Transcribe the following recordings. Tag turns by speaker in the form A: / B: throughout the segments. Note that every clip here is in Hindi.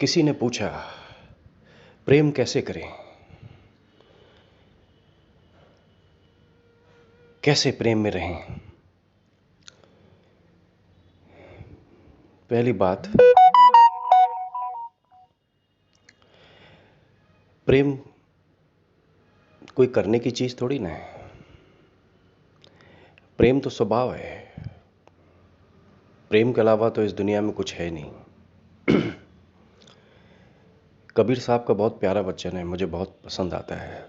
A: किसी ने पूछा, प्रेम कैसे करें? कैसे प्रेम में रहें? पहली बात, प्रेम कोई करने की चीज थोड़ी ना है। प्रेम तो स्वभाव है। प्रेम के अलावा तो इस दुनिया में कुछ है नहीं। कबीर साहब का बहुत प्यारा वचन है, मुझे बहुत पसंद आता है।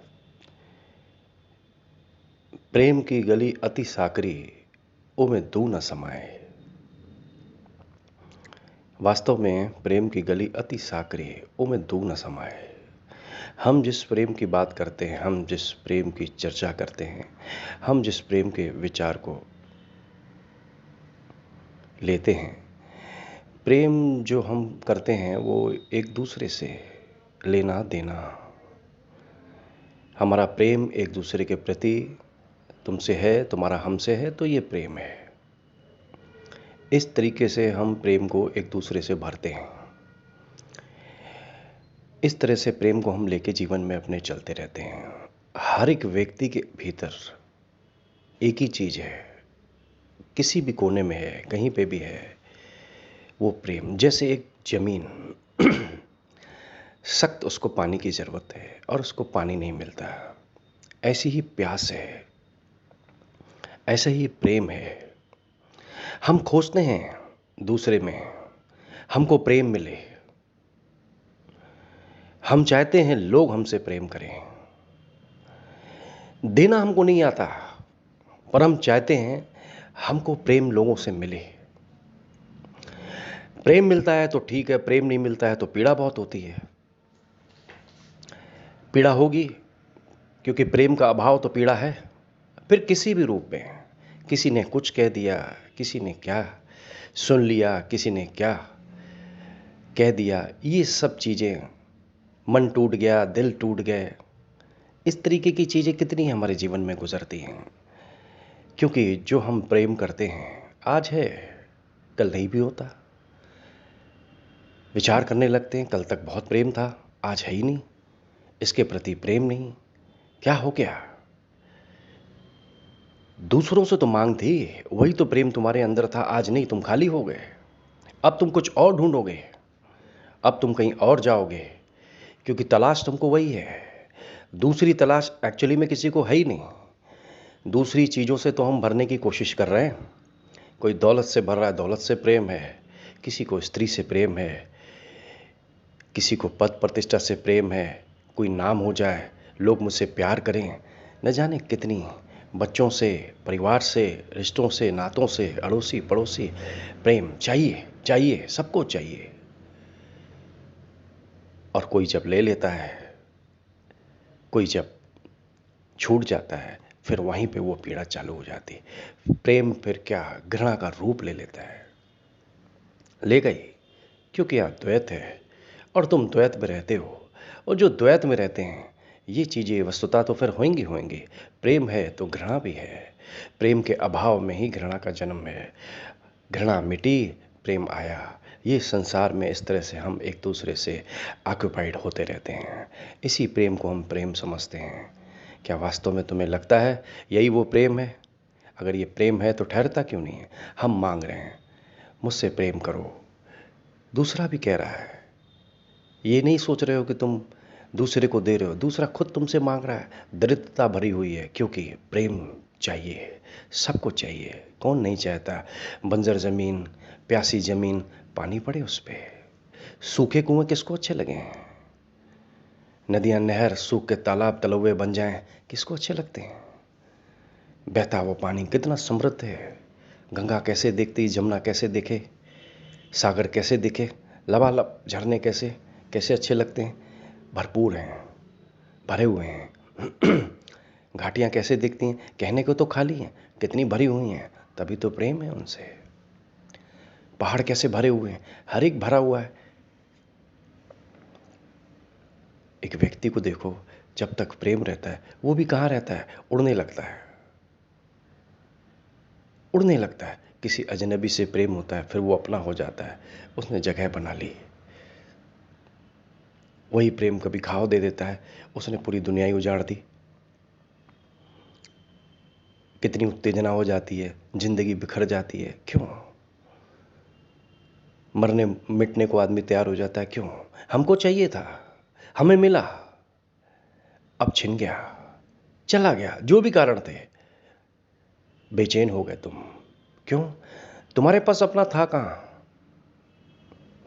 A: प्रेम की गली अति साकरी, ओ में दू न समाए। वास्तव में प्रेम की गली अति साकरी, ओ में दू न समाए। हम जिस प्रेम की बात करते हैं, हम जिस प्रेम की चर्चा करते हैं, हम जिस प्रेम के विचार को लेते हैं, प्रेम जो हम करते हैं वो एक दूसरे से लेना देना। हमारा प्रेम एक दूसरे के प्रति तुमसे है, तुम्हारा हमसे है, तो ये प्रेम है। इस तरीके से हम प्रेम को एक दूसरे से भरते हैं। इस तरह से प्रेम को हम लेके जीवन में अपने चलते रहते हैं। हर एक व्यक्ति के भीतर एक ही चीज है, किसी भी कोने में है, कहीं पे भी है, वो प्रेम। जैसे एक जमीन सख्त, उसको पानी की जरूरत है और उसको पानी नहीं मिलता, ऐसी ही प्यास है, ऐसा ही प्रेम है। हम खोजते हैं दूसरे में हमको प्रेम मिले। हम चाहते हैं लोग हमसे प्रेम करें। देना हमको नहीं आता, पर हम चाहते हैं हमको प्रेम लोगों से मिले। प्रेम मिलता है तो ठीक है, प्रेम नहीं मिलता है तो पीड़ा बहुत होती है। पीड़ा होगी क्योंकि प्रेम का अभाव तो पीड़ा है। फिर किसी भी रूप में, किसी ने कुछ कह दिया, किसी ने क्या सुन लिया, किसी ने क्या कह दिया, ये सब चीजें, मन टूट गया, दिल टूट गए, इस तरीके की चीजें कितनी हमारे जीवन में गुजरती हैं। क्योंकि जो हम प्रेम करते हैं, आज है कल नहीं भी होता। विचार करने लगते हैं, कल तक बहुत प्रेम था, आज है ही नहीं, इसके प्रति प्रेम नहीं। क्या हो गया? दूसरों से तो मांग थी, वही तो प्रेम तुम्हारे अंदर था, आज नहीं, तुम खाली हो गए। अब तुम कुछ और ढूंढोगे, अब तुम कहीं और जाओगे, क्योंकि तलाश तुमको वही है। दूसरी तलाश एक्चुअली में किसी को है ही नहीं। दूसरी चीज़ों से तो हम भरने की कोशिश कर रहे हैं। कोई दौलत से भर रहा है, दौलत से प्रेम है, किसी को स्त्री से प्रेम है, किसी को पद प्रतिष्ठा से प्रेम है, कोई नाम हो जाए, लोग मुझसे प्यार करें, न जाने कितनी, बच्चों से, परिवार से, रिश्तों से, नातों से, अड़ोसी पड़ोसी, प्रेम चाहिए, चाहिए, सबको चाहिए। और कोई जब ले लेता है, कोई जब छूट जाता है, फिर वहीं पे वो पीड़ा चालू हो जाती है। प्रेम फिर क्या घृणा का रूप ले लेता है। ले गई, क्योंकि यहाँ द्वैत है और तुम द्वैत में रहते हो। और जो द्वैत में रहते हैं, ये चीज़ें वस्तुतः तो फिर होंगी होंगी। प्रेम है तो घृणा भी है। प्रेम के अभाव में ही घृणा का जन्म है। घृणा मिटी, प्रेम आया। ये संसार में इस तरह से हम एक दूसरे से ऑक्यूपाइड होते रहते हैं। इसी प्रेम को हम प्रेम समझते हैं। क्या वास्तव में तुम्हें लगता है यही वो प्रेम है? अगर ये प्रेम है तो ठहरता क्यों नहीं है? हम मांग रहे हैं, मुझसे प्रेम करो, दूसरा भी कह रहा है। ये नहीं सोच रहे हो कि तुम दूसरे को दे रहे हो, दूसरा खुद तुमसे मांग रहा है। दरिद्रता भरी हुई है, क्योंकि प्रेम चाहिए, सबको चाहिए। कौन नहीं चाहता? बंजर जमीन, प्यासी जमीन, पानी पड़े उस पे। सूखे कुएं किसको अच्छे लगे हैं? नदियां, नहर सूख के तालाब तलौवे बन जाएं, किसको अच्छे लगते हैं? बहता वो पानी कितना समृद्ध है। गंगा कैसे दिखती, जमुना कैसे दिखे, सागर कैसे दिखे, लबालब झरने कैसे कैसे अच्छे लगते हैं। भरपूर हैं, भरे हुए हैं। घाटियां कैसे दिखती हैं, कहने को तो खाली हैं, कितनी भरी हुई हैं, तभी तो प्रेम है उनसे। पहाड़ कैसे भरे हुए हैं, हर एक भरा हुआ है। एक व्यक्ति को देखो, जब तक प्रेम रहता है, वो भी कहाँ रहता है, उड़ने लगता है, उड़ने लगता है। किसी अजनबी से प्रेम होता है, फिर वो अपना हो जाता है, उसने जगह बना ली। वही प्रेम कभी घाव दे देता है, उसने पूरी दुनिया ही उजाड़ दी। कितनी उत्तेजना हो जाती है, जिंदगी बिखर जाती है, क्यों? मरने मिटने को आदमी तैयार हो जाता है, क्यों? हमको चाहिए था, हमें मिला, अब छिन गया, चला गया, जो भी कारण थे, बेचैन हो गए तुम। क्यों? तुम्हारे पास अपना था कहां?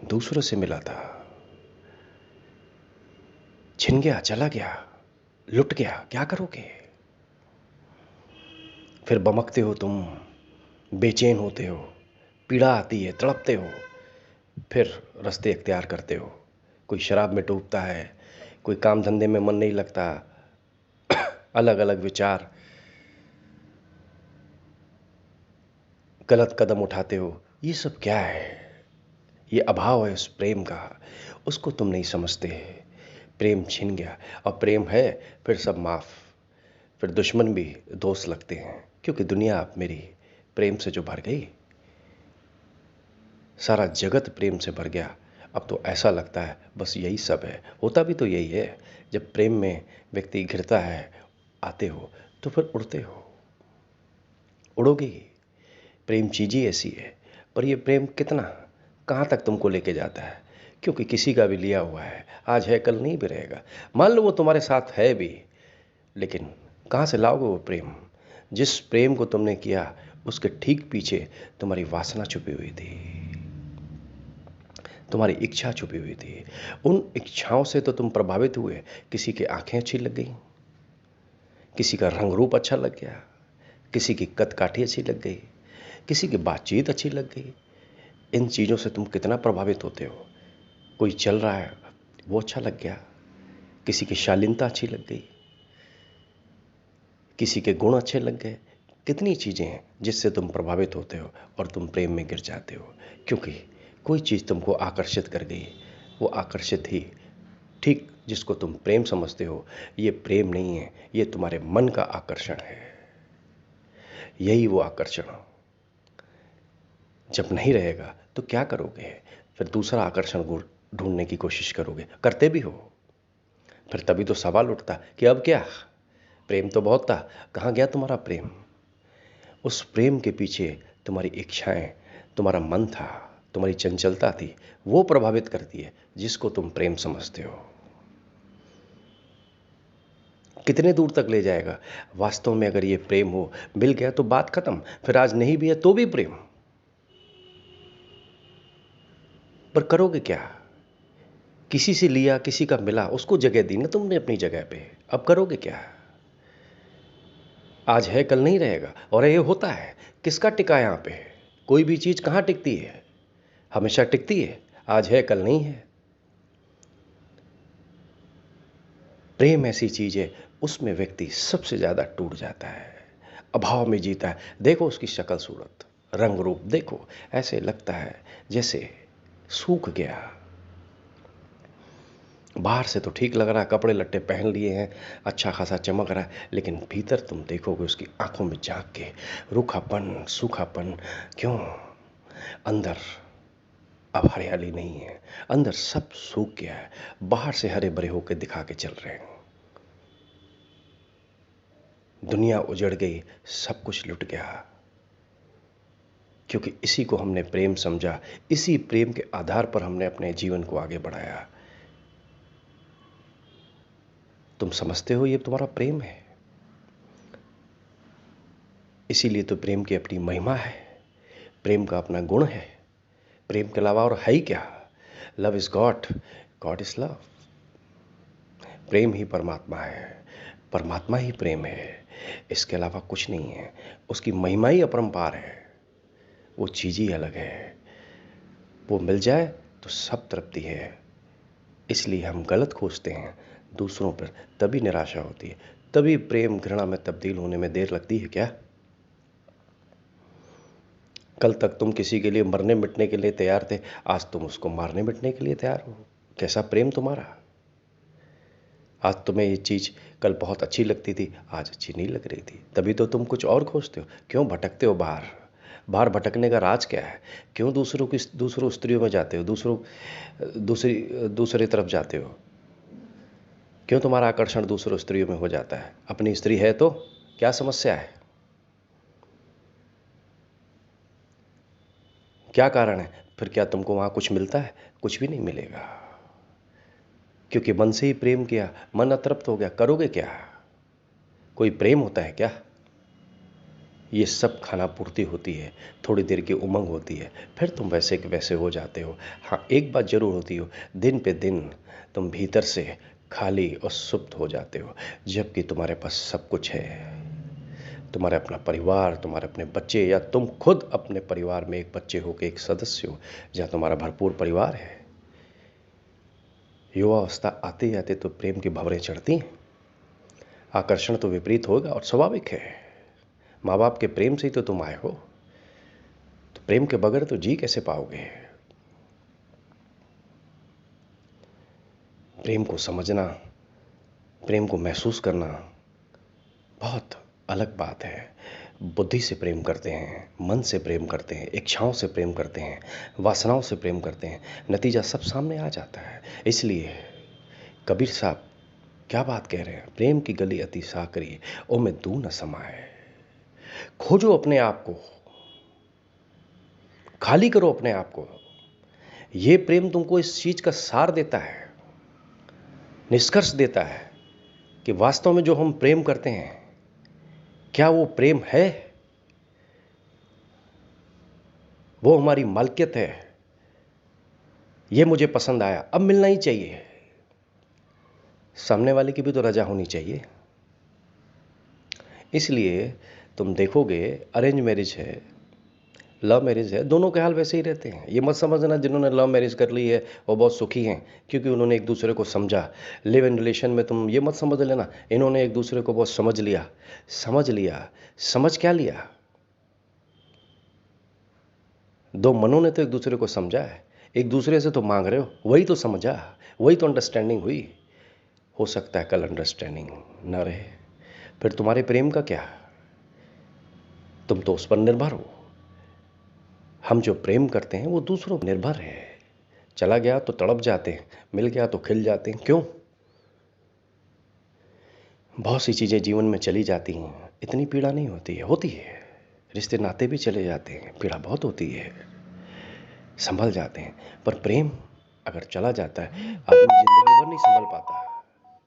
A: दूसरों से मिला था, छिन गया, चला गया, लुट गया, क्या करोगे? फिर बमकते हो तुम, बेचैन होते हो, पीड़ा आती है, तड़पते हो, फिर रास्ते इख्तियार करते हो। कोई शराब में डूबता है, कोई काम धंधे में मन नहीं लगता, अलग अलग विचार, गलत कदम उठाते हो। ये सब क्या है? ये अभाव है उस प्रेम का, उसको तुम नहीं समझते। प्रेम छिन गया, और प्रेम है फिर सब माफ, फिर दुश्मन भी दोस्त लगते हैं, क्योंकि दुनिया अब मेरी प्रेम से जो भर गई, सारा जगत प्रेम से भर गया। अब तो ऐसा लगता है बस यही सब है। होता भी तो यही है। जब प्रेम में व्यक्ति घिरता है, आते हो तो फिर उड़ते हो, उड़ोगे ही। प्रेम चीज ही ऐसी है। पर ये प्रेम कितना, कहाँ तक तुमको लेके जाता है? क्योंकि किसी का भी लिया हुआ है, आज है कल नहीं भी रहेगा। मान लो वो तुम्हारे साथ है भी, लेकिन कहाँ से लाओगे वो प्रेम? जिस प्रेम को तुमने किया, उसके ठीक पीछे तुम्हारी वासना छुपी हुई थी, तुम्हारी इच्छा छुपी हुई थी। उन इच्छाओं से तो तुम प्रभावित हुए। किसी की आंखें अच्छी लग गई, किसी का रंग रूप अच्छा लग गया, किसी की कद काठी अच्छी लग गई, किसी की बातचीत अच्छी लग गई। इन चीज़ों से तुम कितना प्रभावित होते हो। कोई चल रहा है, वो अच्छा लग गया, किसी की शालीनता अच्छी लग गई, किसी के गुण अच्छे लग गए। कितनी चीज़ें हैं जिससे तुम प्रभावित होते हो और तुम प्रेम में गिर जाते हो, क्योंकि कोई चीज़ तुमको आकर्षित कर गई। वो आकर्षित ही, ठीक जिसको तुम प्रेम समझते हो, ये प्रेम नहीं है, ये तुम्हारे मन का आकर्षण है। यही वो आकर्षण जब नहीं रहेगा तो क्या करोगे? फिर दूसरा आकर्षण ढूंढने की कोशिश करोगे, करते भी हो। फिर तभी तो सवाल उठता कि अब क्या? प्रेम तो बहुत था, कहाँ गया तुम्हारा प्रेम? उस प्रेम के पीछे तुम्हारी इच्छाएं, तुम्हारा मन था, तुम्हारी चंचलता थी, वो प्रभावित करती है जिसको तुम प्रेम समझते हो। कितने दूर तक ले जाएगा? वास्तव में अगर ये प्रेम हो, मिल गया तो बात खत्म, फिर आज नहीं भी है तो भी प्रेम। पर करोगे क्या? किसी से लिया, किसी का मिला, उसको जगह दी ना तुमने अपनी जगह पे, अब करोगे क्या? आज है कल नहीं रहेगा, और ये होता है। किसका टिका यहां पे? कोई भी चीज कहां टिकती है? हमेशा टिकती है, आज है कल नहीं है। प्रेम ऐसी चीज है, उसमें व्यक्ति सबसे ज्यादा टूट जाता है, अभाव में जीता है। देखो उसकी शक्ल सूरत, रंग रूप देखो, ऐसे लगता है जैसे सूख गया। बाहर से तो ठीक लग रहा है, कपड़े लट्टे पहन लिए हैं, अच्छा खासा चमक रहा है, लेकिन भीतर तुम देखोगे उसकी आंखों में झांक के, रूखापन, सूखापन। क्यों? अंदर अब हरियाली नहीं है, अंदर सब सूख गया है। बाहर से हरे भरे होकर दिखा के चल रहे हैं, दुनिया उजड़ गई, सब कुछ लुट गया, क्योंकि इसी को हमने प्रेम समझा। इसी प्रेम के आधार पर हमने अपने जीवन को आगे बढ़ाया। तुम समझते हो ये तुम्हारा प्रेम है, इसीलिए तो प्रेम की अपनी महिमा है, प्रेम का अपना गुण है। प्रेम के अलावा और है ही क्या? Love is God, God is love. प्रेम ही परमात्मा है, परमात्मा ही प्रेम है, इसके अलावा कुछ नहीं है। उसकी महिमा ही अपरंपार है, वो चीज ही अलग है। वो मिल जाए तो सब तृप्ति है। इसलिए हम गलत खोजते हैं दूसरों पर, तभी निराशा होती है, तभी प्रेम घृणा में तब्दील होने में देर लगती है। क्या कल तक तुम किसी के लिए मरने मिटने के लिए तैयार थे, आज तुम उसको मारने मिटने के लिए तैयार हो? कैसा प्रेम तुम्हारा? आज तुम्हें ये चीज कल बहुत अच्छी लगती थी, आज अच्छी नहीं लग रही थी, तभी तो तुम कुछ और खोजते हो। क्यों भटकते हो बाहर? बाहर भटकने का राज क्या है? क्यों दूसरों स्त्रियों में जाते हो, दूसरी दूसरी तरफ जाते हो? क्यों तुम्हारा आकर्षण दूसरों स्त्रियों में हो जाता है? अपनी स्त्री है तो क्या समस्या है? क्या कारण है? फिर क्या तुमको वहां कुछ मिलता है? कुछ भी नहीं मिलेगा, क्योंकि मन से ही प्रेम किया, मन अतृप्त हो गया, करोगे क्या? कोई प्रेम होता है क्या? ये सब खाना पूर्ति होती है, थोड़ी देर की उमंग होती है, फिर तुम वैसे के वैसे हो जाते हो। हाँ, एक बात जरूर होती हो, दिन पे दिन तुम भीतर से खाली और सुप्त हो जाते हो, जबकि तुम्हारे पास सब कुछ है। तुम्हारे अपना परिवार, तुम्हारे अपने बच्चे, या तुम खुद अपने परिवार में एक बच्चे हो के एक सदस्य हो, जहां तुम्हारा भरपूर परिवार है। युवावस्था आते ही आते तो प्रेम की भंवरें चढ़ती हैं। आकर्षण तो विपरीत होगा और स्वाभाविक है। माँ बाप के प्रेम से ही तो तुम आए हो, तो प्रेम के बगैर तो जी कैसे पाओगे? प्रेम को समझना, प्रेम को महसूस करना बहुत अलग बात है। बुद्धि से प्रेम करते हैं, मन से प्रेम करते हैं, इच्छाओं से प्रेम करते हैं, वासनाओं से प्रेम करते हैं, नतीजा सब सामने आ जाता है। इसलिए कबीर साहब क्या बात कह रहे हैं, प्रेम की गली अति साकरी, ओ में दू न समाए। खोजो अपने आप को, खाली करो अपने आप को। ये प्रेम तुमको इस चीज का सार देता है, निष्कर्ष देता है कि वास्तव में जो हम प्रेम करते हैं, क्या वो प्रेम है? वो हमारी मालकियत है? ये मुझे पसंद आया, अब मिलना ही चाहिए। सामने वाले की भी तो रजा होनी चाहिए। इसलिए तुम देखोगे, अरेंज मैरिज है, लव मैरिज है, दोनों के हाल वैसे ही रहते हैं। ये मत समझना जिन्होंने लव मैरिज कर ली है वो बहुत सुखी हैं, क्योंकि उन्होंने एक दूसरे को समझा। लिव इन रिलेशन में तुम ये मत समझ लेना इन्होंने एक दूसरे को बहुत समझ लिया। समझ क्या लिया? दो मनों ने तो एक दूसरे को समझा है। एक दूसरे से तो मांग रहे हो, वही तो समझा, वही तो अंडरस्टैंडिंग हुई। हो सकता है कल अंडरस्टैंडिंग न रहे, फिर तुम्हारे प्रेम का क्या? तुम तो उस पर निर्भर हो। हम जो प्रेम करते हैं वो दूसरों पर निर्भर है। चला गया तो तड़प जाते हैं, मिल गया तो खिल जाते हैं। क्यों? बहुत सी चीजें जीवन में चली जाती हैं, इतनी पीड़ा नहीं होती है। होती है, रिश्ते नाते भी चले जाते हैं, पीड़ा बहुत होती है, संभल जाते हैं। पर प्रेम अगर चला जाता है, आदमी जिंदगी भर नहीं संभल पाता।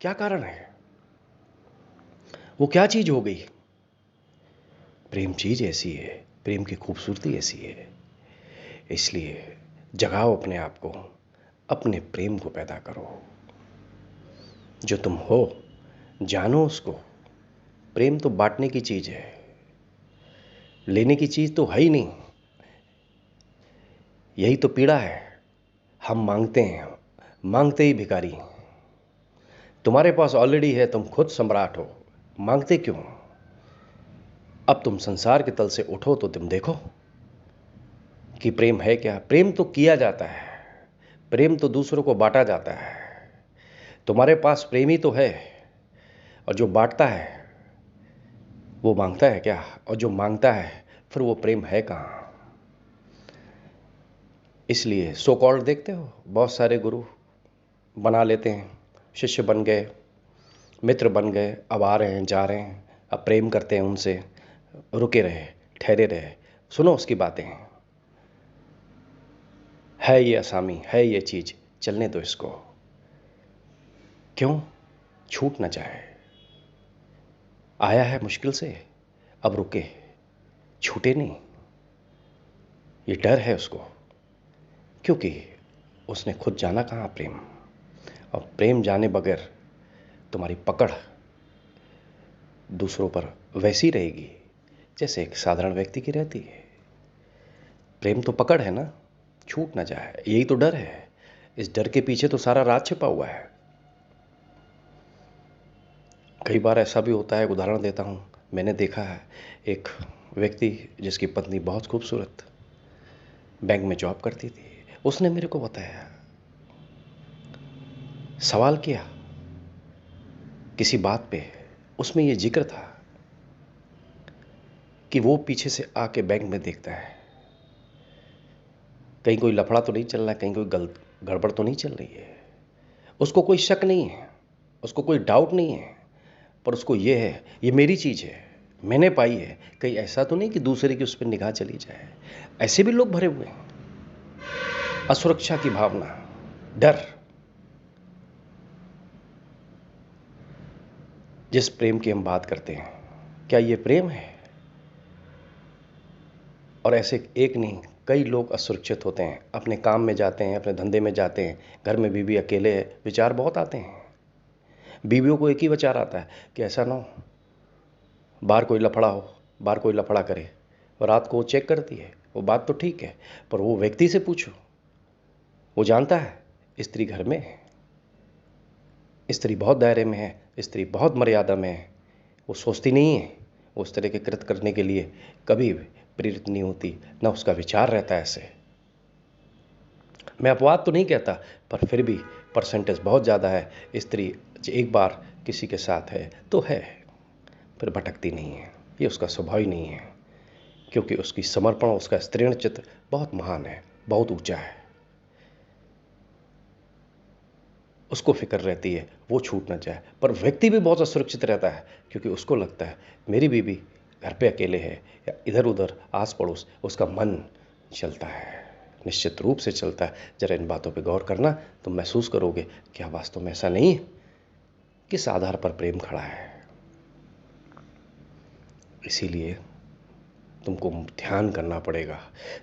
A: क्या कारण है? वो क्या चीज हो गई? प्रेम चीज ऐसी है, प्रेम की खूबसूरती ऐसी है। इसलिए जगाओ अपने आप को, अपने प्रेम को पैदा करो। जो तुम हो जानो उसको। प्रेम तो बांटने की चीज है, लेने की चीज तो है ही नहीं। यही तो पीड़ा है, हम मांगते हैं, मांगते ही भिखारी। तुम्हारे पास ऑलरेडी है, तुम खुद सम्राट हो, मांगते क्यों? अब तुम संसार के तल से उठो तो तुम देखो कि प्रेम है क्या। प्रेम तो किया जाता है, प्रेम तो दूसरों को बांटा जाता है। तुम्हारे पास प्रेमी तो है, और जो बांटता है वो मांगता है क्या? और जो मांगता है फिर वो प्रेम है कहां? इसलिए सो कॉल्ड देखते हो, बहुत सारे गुरु बना लेते हैं, शिष्य बन गए, मित्र बन गए, अब आ रहे हैं जा रहे हैं, अब प्रेम करते हैं उनसे, रुके रहे, ठहरे रहे। सुनो उसकी बातें, है ये असामी, है ये चीज, चलने दो इसको। क्यों? छूट ना जाए। आया है मुश्किल से, अब रुके, छूटे नहीं। ये डर है उसको, क्योंकि उसने खुद जाना कहां प्रेम। और प्रेम जाने बगैर तुम्हारी पकड़ दूसरों पर वैसी रहेगी जैसे एक साधारण व्यक्ति की रहती है। प्रेम तो पकड़ है ना, छूट ना जाए, यही तो डर है। इस डर के पीछे तो सारा राज छिपा हुआ है। कई बार ऐसा भी होता है, एक उदाहरण देता हूं। मैंने देखा है एक व्यक्ति जिसकी पत्नी बहुत खूबसूरत, बैंक में जॉब करती थी। उसने मेरे को बताया, सवाल किया किसी बात पे, उसमें यह जिक्र था कि वो पीछे से आके बैंक में देखता है कहीं कोई लफड़ा तो नहीं चल रहा है, कहीं कोई गड़बड़ तो नहीं चल रही है। उसको कोई शक नहीं है, उसको कोई डाउट नहीं है, पर उसको ये है ये मेरी चीज़ है, मैंने पाई है। कहीं ऐसा तो नहीं कि दूसरे की उस पर निगाह चली जाए। ऐसे भी लोग भरे हुए हैं। असुरक्षा की भावना, डर। जिस प्रेम की हम बात करते हैं, क्या ये प्रेम है? और ऐसे एक नहीं, कई लोग असुरक्षित होते हैं, अपने काम में जाते हैं, अपने धंधे में जाते हैं, घर में बीवी अकेले है, विचार बहुत आते हैं। बीवियों को एक ही विचार आता है कि ऐसा ना हो बाहर कोई लफड़ा हो, बाहर कोई लफड़ा करे। और रात को वो चेक करती है। वो बात तो ठीक है, पर वो व्यक्ति से पूछो, वो जानता है स्त्री घर में है, स्त्री बहुत दायरे में है, स्त्री बहुत मर्यादा में है। वो सोचती नहीं है, वो उस तरह के कृत्य करने के लिए कभी भी प्रेरित नहीं होती, ना उसका विचार रहता है ऐसे। मैं अपवाद तो नहीं कहता, पर फिर भी परसेंटेज बहुत ज़्यादा है। स्त्री एक बार किसी के साथ है तो है, फिर भटकती नहीं है। ये उसका स्वभाव ही नहीं है, क्योंकि उसकी समर्पण, उसका स्त्रीण चित्त बहुत महान है, बहुत ऊंचा है। उसको फिक्र रहती है वो छूट ना जाए। पर व्यक्ति भी बहुत असुरक्षित रहता है, क्योंकि उसको लगता है मेरी बीवी घर पे अकेले है या इधर उधर आस पड़ोस, उसका मन चलता है, निश्चित रूप से चलता है। जरा इन बातों पे गौर करना, तुम महसूस करोगे क्या वास्तव में ऐसा नहीं है? किस आधार पर प्रेम खड़ा है? इसीलिए तुमको ध्यान करना पड़ेगा,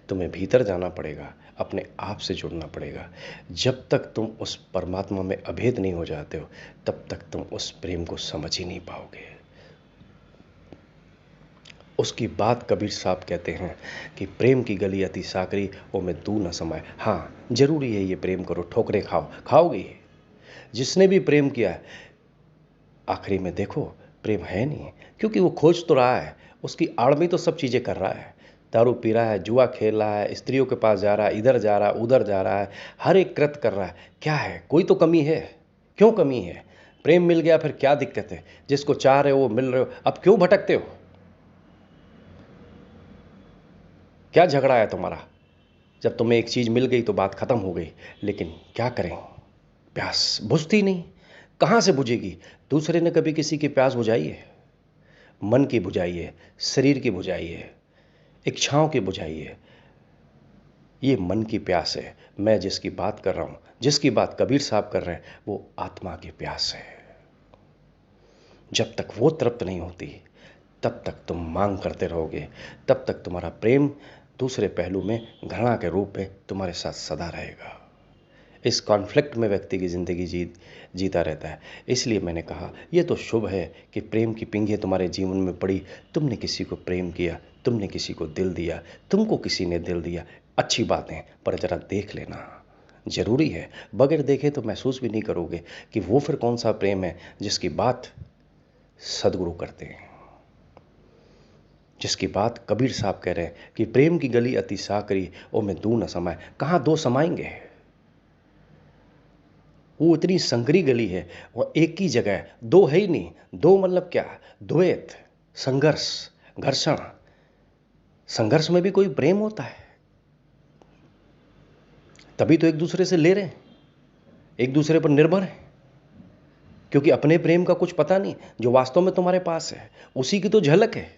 A: तुम्हें भीतर जाना पड़ेगा, अपने आप से जुड़ना पड़ेगा। जब तक तुम उस परमात्मा में अभेद नहीं हो जाते हो, तब तक तुम उस प्रेम को समझ ही नहीं पाओगे। उसकी बात कबीर साहब कहते हैं कि प्रेम की गली अति साकरी, वो में तू न समाए। हाँ, जरूरी है ये प्रेम करो, ठोकरे खाओगे। जिसने भी प्रेम किया है, आखिरी में देखो प्रेम है नहीं, क्योंकि वो खोज तो रहा है, उसकी आड़ में तो सब चीज़ें कर रहा है। दारू पी रहा है, जुआ खेल रहा है, स्त्रियों के पास जा रहा है, इधर जा रहा है, उधर जा रहा है, हर एक कृत्य कर रहा है। क्या है? कोई तो कमी है। क्यों कमी है? प्रेम मिल गया फिर क्या दिक्कत है? जिसको चाह रहे हो मिल रहे हो, अब क्यों भटकते हो? क्या झगड़ा है तुम्हारा? जब तुम्हें एक चीज़ मिल गई तो बात खत्म हो गई। लेकिन क्या करें, प्यास बुझती नहीं। कहाँ से बुझेगी? दूसरे ने कभी किसी की प्यास बुझाई है? मन की बुझाई है, शरीर की बुझाई है, इच्छाओं की बुझाई है। ये मन की प्यास है। मैं जिसकी बात कर रहा हूं, जिसकी बात कबीर साहब कर रहे हैं, वो आत्मा की प्यास है। जब तक वो तृप्त नहीं होती, तब तक तुम मांग करते रहोगे, तब तक तुम्हारा प्रेम दूसरे पहलू में घृणा के रूप में तुम्हारे साथ सदा रहेगा। इस कॉन्फ्लिक्ट में व्यक्ति की ज़िंदगी जीता रहता है। इसलिए मैंने कहा यह तो शुभ है कि प्रेम की पिंगे तुम्हारे जीवन में पड़ी। तुमने किसी को प्रेम किया, तुमने किसी को दिल दिया, तुमको किसी ने दिल दिया, अच्छी बात है, पर ज़रा देख लेना जरूरी है। बगैर देखे तो महसूस भी नहीं करोगे कि वो फिर कौन सा प्रेम है जिसकी बात सदगुरु करते हैं, जिसकी बात कबीर साहब कह रहे हैं कि प्रेम की गली अति साकरी, ओ में दू न समाए। कहाँ दो समाएंगे? वो इतनी संकरी गली है, वो एक ही जगह है, दो है ही नहीं। दो मतलब क्या? द्वैत, संघर्ष, घर्षण। संघर्ष में भी कोई प्रेम होता है? तभी तो एक दूसरे से ले रहे हैं, एक दूसरे पर निर्भर है, क्योंकि अपने प्रेम का कुछ पता नहीं। जो वास्तव में तुम्हारे पास है उसी की तो झलक है,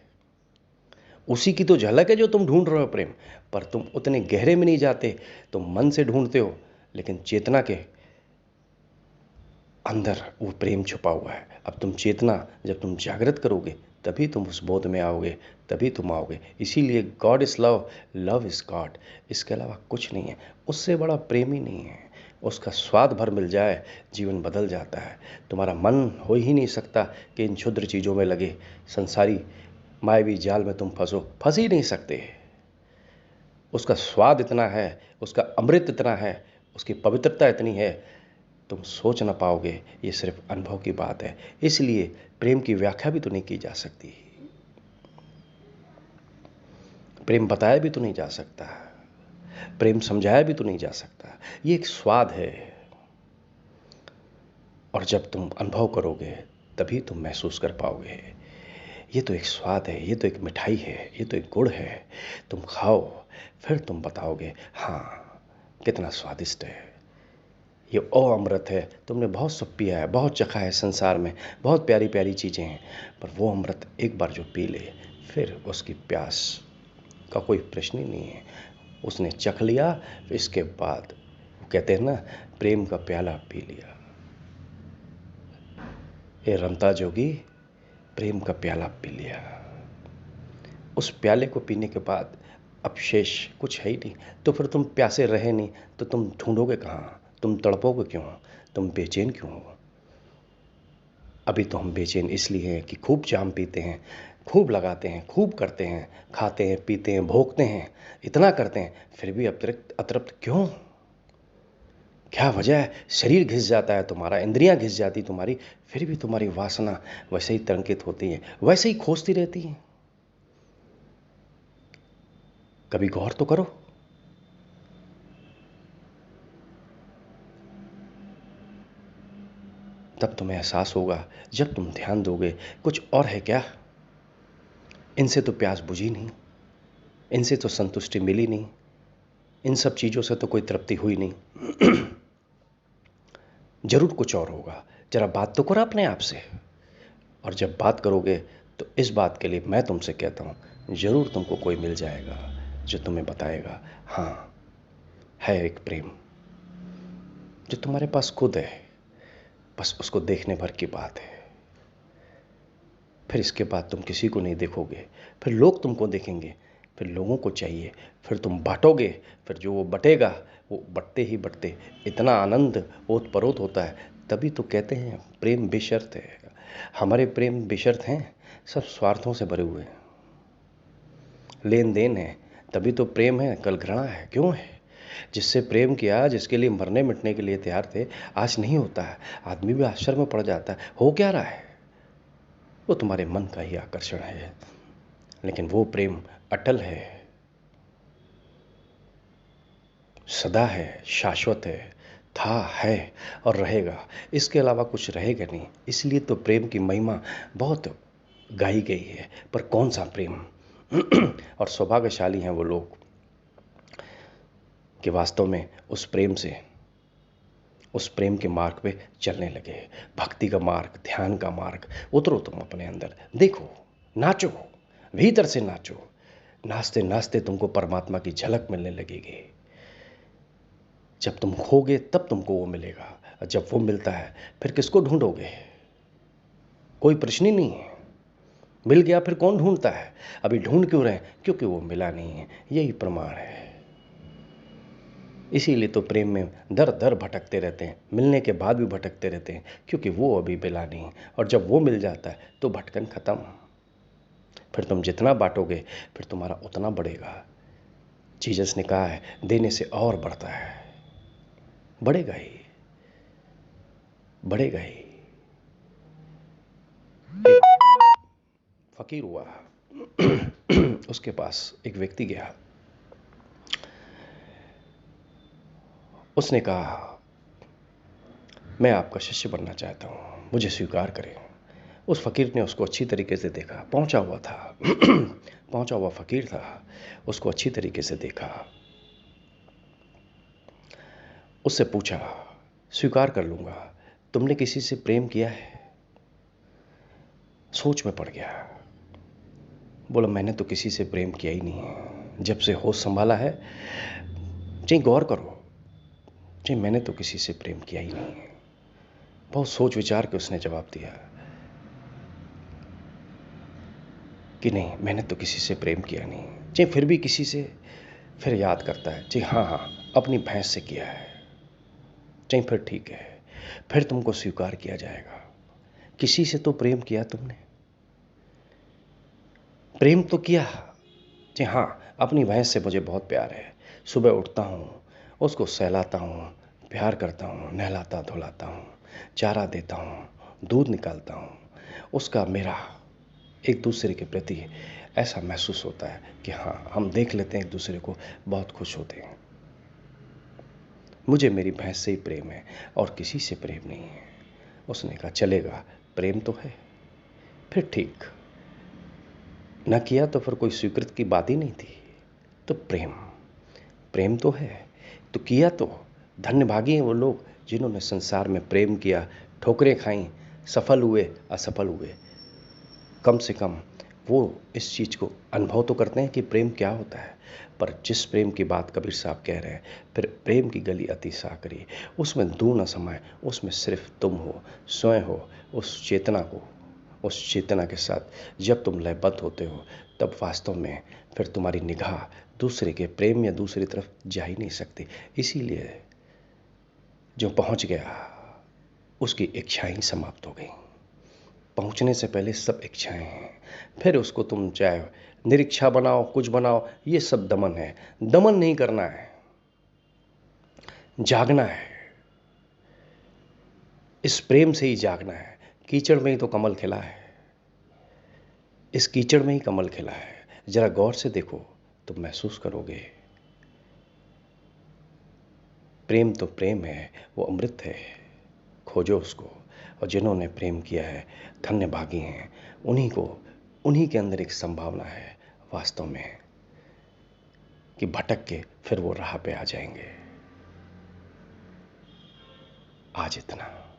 A: उसी की तो झलक है जो तुम ढूंढ रहे हो प्रेम। पर तुम उतने गहरे में नहीं जाते, तुम मन से ढूंढते हो, लेकिन चेतना के अंदर वो प्रेम छुपा हुआ है। अब तुम चेतना जब तुम जागृत करोगे, तभी तुम उस बोध में आओगे, तभी तुम आओगे। इसीलिए God is love, love is God. इसके अलावा कुछ नहीं है, उससे बड़ा प्रेम ही नहीं है। उसका स्वाद भर मिल जाए, जीवन बदल जाता है। तुम्हारा मन हो ही नहीं सकता कि इन क्षुद्र चीज़ों में लगे, संसारी मायावी जाल में तुम फंस ही नहीं सकते। उसका स्वाद इतना है, उसका अमृत इतना है, उसकी पवित्रता इतनी है, तुम सोच ना पाओगे। ये सिर्फ अनुभव की बात है। इसलिए प्रेम की व्याख्या भी तो नहीं की जा सकती, प्रेम बताया भी तो नहीं जा सकता, प्रेम समझाया भी तो नहीं जा सकता। ये एक स्वाद है, और जब तुम अनुभव करोगे तभी तुम महसूस कर पाओगे। ये तो एक स्वाद है, ये तो एक मिठाई है, ये तो एक गुड़ है। तुम खाओ, फिर तुम बताओगे हाँ कितना स्वादिष्ट है। ये ओ अमृत है, तुमने बहुत सब पिया है, बहुत चखा है संसार में, बहुत प्यारी प्यारी चीज़ें हैं, पर वो अमृत एक बार जो पी ले फिर उसकी प्यास का कोई प्रश्न ही नहीं है। उसने चख लिया, इसके बाद वो कहते हैं ना, प्रेम का प्याला पी लिया। ये रमता जोगी, प्रेम का प्याला पी लिया। उस प्याले को पीने के बाद अब शेष कुछ है ही नहीं। तो फिर तुम प्यासे रहे नहीं तो तुम ढूंढोगे कहाँ? तुम तड़पोगे क्यों? तुम बेचैन क्यों हो? अभी तो हम बेचैन इसलिए हैं कि खूब जाम पीते हैं, खूब लगाते हैं, खूब करते हैं, खाते हैं, पीते हैं, भोगते हैं, इतना करते हैं, फिर भी अतृप्त क्यों? क्या वजह है? शरीर घिस जाता है तुम्हारा, इंद्रियां घिस जाती तुम्हारी, फिर भी तुम्हारी वासना वैसे ही तरंगित होती है, वैसे ही खोजती रहती है। कभी गौर तो करो। तब तुम्हें एहसास होगा, जब तुम ध्यान दोगे, कुछ और है क्या? इनसे तो प्यास बुझी नहीं, इनसे तो संतुष्टि मिली नहीं, इन सब चीज़ों से तो कोई तृप्ति हुई नहीं। जरूर कुछ और होगा। जरा बात तो करो अपने आप से। और जब बात करोगे तो इस बात के लिए मैं तुमसे कहता हूँ, जरूर तुमको कोई मिल जाएगा जो तुम्हें बताएगा, हाँ है एक प्रेम जो तुम्हारे पास खुद है, बस उसको देखने भर की बात है। फिर इसके बाद तुम किसी को नहीं देखोगे, फिर लोग तुमको देखेंगे, फिर लोगों को चाहिए, फिर तुम बांटोगे, फिर जो वो बटेगा वो बटते ही बटते इतना आनंद ओतप्रोत होता है। तभी तो कहते हैं प्रेम बेशर्त है। हमारे प्रेम बेशर्त हैं, सब स्वार्थों से भरे हुए हैं, लेन देन है, तभी तो प्रेम है। कल घृणा है, क्यों है? जिससे प्रेम किया, जिसके लिए मरने मिटने के लिए तैयार थे, आज नहीं होता है। आदमी भी आश्चर्य में पड़ जाता है, हो क्या रहा है? वो तुम्हारे मन का ही आकर्षण है, लेकिन वो प्रेम अटल है, सदा है, शाश्वत है, था, है और रहेगा। इसके अलावा कुछ रहेगा नहीं। इसलिए तो प्रेम की महिमा बहुत गाई गई है, पर कौन सा प्रेम? और सौभाग्यशाली हैं वो लोग कि वास्तव में उस प्रेम के मार्ग पे चलने लगे। भक्ति का मार्ग, ध्यान का मार्ग। उतरो तुम अपने अंदर, देखो, नाचो, भीतर से नाचो। नाचते नाचते तुमको परमात्मा की झलक मिलने लगेगी। जब तुम खोगे तब तुमको वो मिलेगा, और जब वो मिलता है फिर किसको ढूंढोगे? कोई प्रश्न ही नहीं है। मिल गया फिर कौन ढूंढता है? अभी ढूंढ क्यों रहे? क्योंकि वो मिला नहीं है। यही प्रमाण है। इसीलिए तो प्रेम में दर दर भटकते रहते हैं, मिलने के बाद भी भटकते रहते हैं, क्योंकि वो अभी मिला नहीं। और जब वो मिल जाता है तो भटकन खत्म। फिर तुम जितना बांटोगे फिर तुम्हारा उतना बढ़ेगा। जीसस ने कहा है, देने से और बढ़ता है, बढ़ेगा ही, बढ़ेगा ही। एक फकीर हुआ, उसके पास एक व्यक्ति गया। उसने कहा, मैं आपका शिष्य बनना चाहता हूँ, मुझे स्वीकार करें। उस फकीर ने उसको अच्छी तरीके से देखा, पहुंचा हुआ था, पहुंचा हुआ फकीर था, उसको अच्छी तरीके से देखा। उससे पूछा, स्वीकार कर लूंगा, तुमने किसी से प्रेम किया है? सोच में पड़ गया। बोला, मैंने तो किसी से प्रेम किया ही नहीं है, जब से होश संभाला है। चाहिए गौर करो, चाहिए मैंने तो किसी से प्रेम किया ही नहीं है। बहुत सोच विचार के उसने जवाब दिया कि नहीं, मैंने तो किसी से प्रेम किया नहीं। चाहिए फिर भी किसी से, फिर याद करता है, चाहिए हाँ, अपनी भैंस से किया है। चाहिए फिर ठीक है, फिर तुमको स्वीकार किया जाएगा। किसी से तो प्रेम किया तुमने, प्रेम तो किया। जी हाँ, अपनी भैंस से मुझे बहुत प्यार है। सुबह उठता हूँ, उसको सहलाता हूँ, प्यार करता हूँ, नहलाता धुलाता हूँ, चारा देता हूँ, दूध निकालता हूँ। उसका मेरा एक दूसरे के प्रति ऐसा महसूस होता है कि हाँ, हम देख लेते हैं एक दूसरे को, बहुत खुश होते हैं। मुझे मेरी भैंस से ही प्रेम है और किसी से प्रेम नहीं है। उसने कहा, चलेगा, प्रेम तो है, फिर ठीक। न किया तो फिर कोई स्वीकृत की बात ही नहीं थी। तो प्रेम, प्रेम तो है, तो किया तो धन्यभागी हैं वो लोग जिन्होंने संसार में प्रेम किया, ठोकरें खाई, सफल हुए, असफल हुए, कम से कम वो इस चीज़ को अनुभव तो करते हैं कि प्रेम क्या होता है। पर जिस प्रेम की बात कबीर साहब कह रहे हैं, फिर प्रेम की गली अति साकरी, उसमें दूर न समाए, उसमें सिर्फ तुम हो, स्वयं हो। उस चेतना के साथ जब तुम लयबद्ध होते हो, तब वास्तव में फिर तुम्हारी निगाह दूसरे के प्रेम या दूसरी तरफ जा ही नहीं सकती। इसीलिए जो पहुंच गया उसकी इच्छाएं समाप्त हो गई। पहुंचने से पहले सब इच्छाएं हैं, फिर उसको तुम चाहे निरीक्षा बनाओ, कुछ बनाओ, ये सब दमन है। दमन नहीं करना है, जागना है। इस प्रेम से ही जागना है। कीचड़ में ही तो कमल खिला है, इस कीचड़ में ही कमल खिला है। जरा गौर से देखो तो महसूस करोगे, प्रेम तो प्रेम है, वो अमृत है, खोजो उसको। और जिन्होंने प्रेम किया है धन्य भागी हैं। उन्हीं के अंदर एक संभावना है वास्तव में कि भटक के फिर वो राह पे आ जाएंगे। आज इतना।